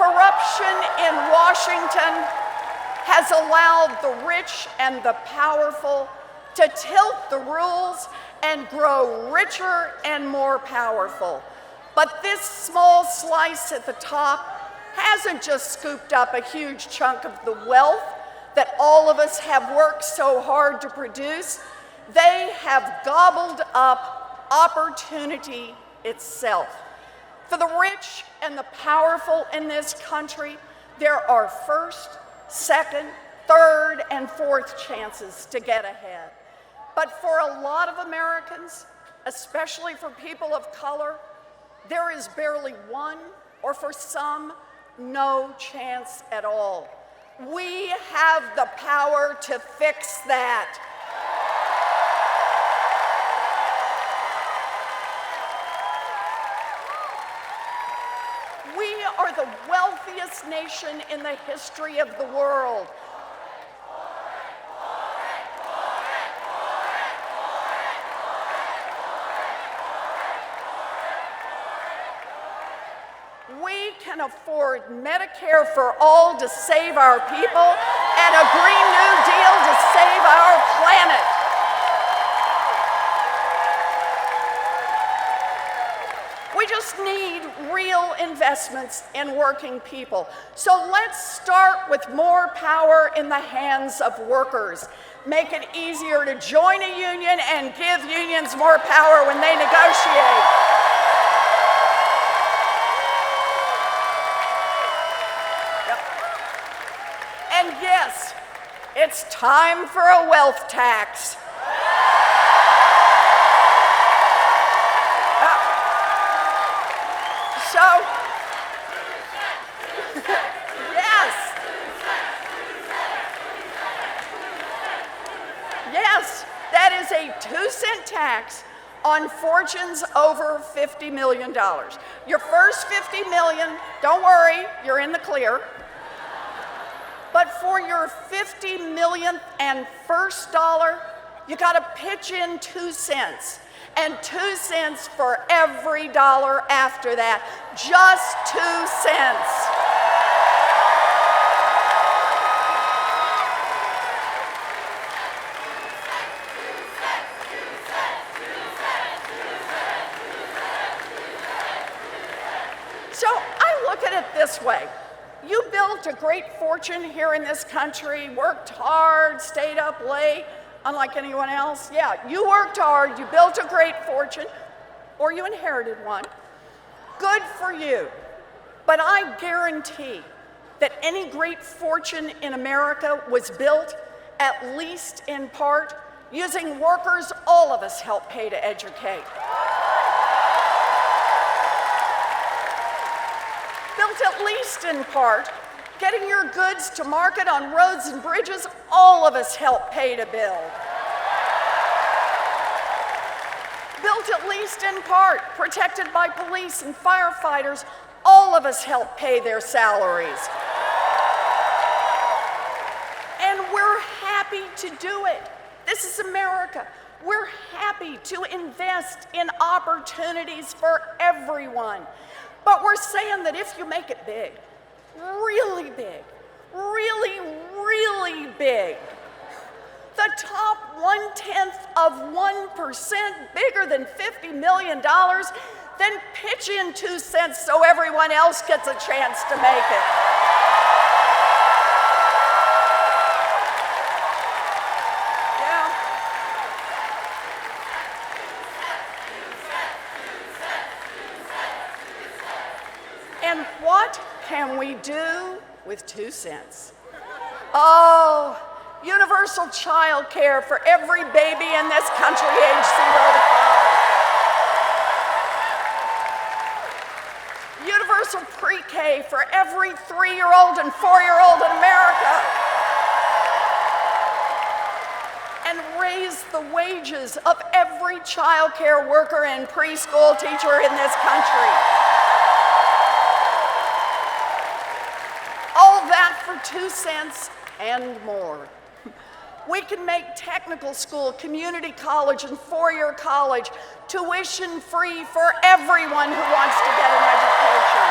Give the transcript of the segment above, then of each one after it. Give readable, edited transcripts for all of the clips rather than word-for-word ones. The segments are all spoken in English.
Corruption in Washington has allowed the rich and the powerful to tilt the rules and grow richer and more powerful. But this small slice at the top hasn't just scooped up a huge chunk of the wealth that all of us have worked so hard to produce. They have gobbled up opportunity itself. For the rich and the powerful in this country, there are first, second, third, and fourth chances to get ahead. But for a lot of Americans, especially for people of color, there is barely one, or for some, no chance at all. We have the power to fix that. We are the wealthiest nation in the history of the world. We can afford Medicare for all to save our people and a Green New Deal to save our planet. We just need real investments in working people. So let's start with more power in the hands of workers. Make it easier to join a union and give unions more power when they negotiate. And yes, it's time for a wealth tax. Yes, that is a 2-cent tax on fortunes over $50 million. Your first $50 million, don't worry, you're in the clear. But for your 50 millionth and first dollar, you gotta pitch in 2 cents. And 2 cents for every dollar after that. Just 2 cents. So I look at it this way. You built a great fortune here in this country, worked hard, stayed up late, unlike anyone else. Yeah, you worked hard, you built a great fortune, or you inherited one. Good for you. But I guarantee that any great fortune in America was built, at least in part, using workers all of us help pay to educate. Built at least in part, getting your goods to market on roads and bridges, all of us help pay to build. Built at least in part, protected by police and firefighters, all of us help pay their salaries. And we're happy to do it. This is America. We're happy to invest in opportunities for everyone. But we're saying that if you make it big, really big, really big, the top 1/10 of 1% bigger than $50 million, then pitch in 2 cents so everyone else gets a chance to make it. And what can we do with 2 cents? Oh, universal child care for every baby in this country age 0 to 5. Universal pre-K for every 3-year-old and 4-year-old in America. And raise the wages of every child care worker and preschool teacher in this country. All that for 2 cents and more. We can make technical school, community college, and 4-year college tuition free for everyone who wants to get an education.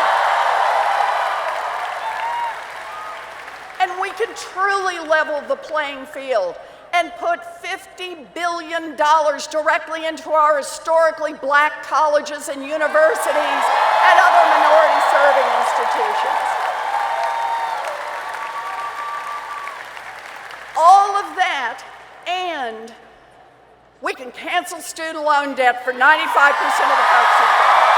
can truly level the playing field and put $50 billion directly into our historically black colleges and universities and other minority-serving institutions. All of that, and we can cancel student loan debt for 95% of the folks who've got it.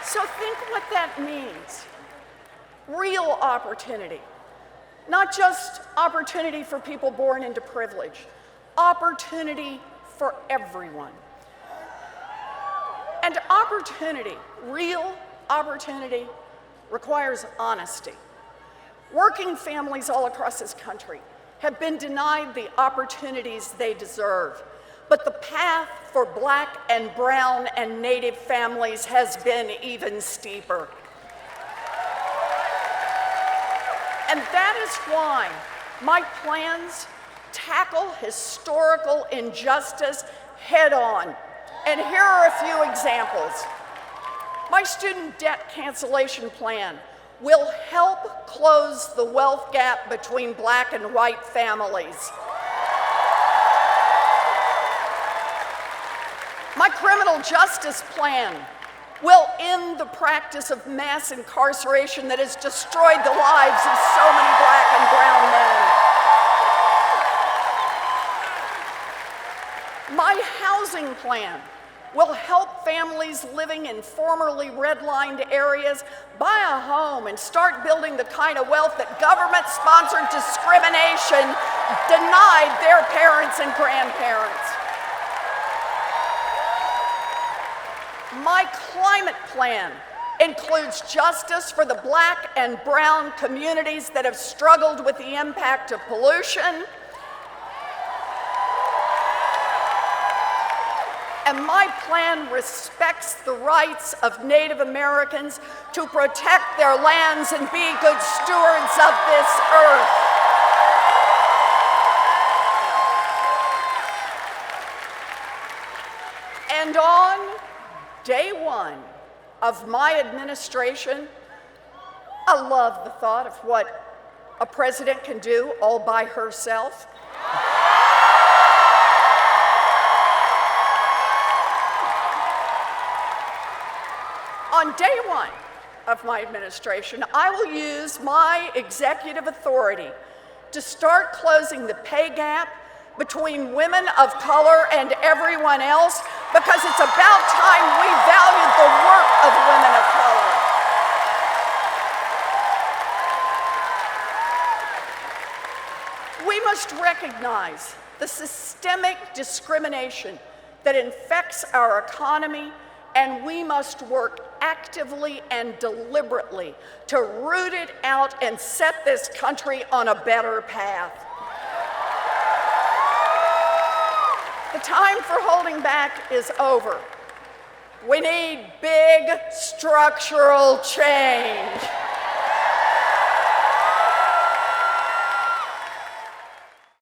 So think what that means. Real opportunity. Not just opportunity for people born into privilege, opportunity for everyone. And opportunity, real opportunity, requires honesty. Working families all across this country have been denied the opportunities they deserve. But the path for Black and brown and Native families has been even steeper. And that is why my plans tackle historical injustice head on. And here are a few examples. My student debt cancellation plan will help close the wealth gap between Black and white families. My criminal justice plan will end the practice of mass incarceration that has destroyed the lives of so many Black and brown men. My housing plan will help families living in formerly redlined areas buy a home and start building the kind of wealth that government-sponsored discrimination denied their parents and grandparents. My climate plan includes justice for the Black and brown communities that have struggled with the impact of pollution. And my plan respects the rights of Native Americans to protect their lands and be good stewards of this earth. And on day one of my administration, I love the thought of what a president can do all by herself. On day one of my administration, I will use my executive authority to start closing the pay gap between women of color and everyone else, because it's about time we valued the work of women of color. We must recognize the systemic discrimination that infects our economy, and we must work actively and deliberately to root it out and set this country on a better path. The time for holding back is over. We need big structural change.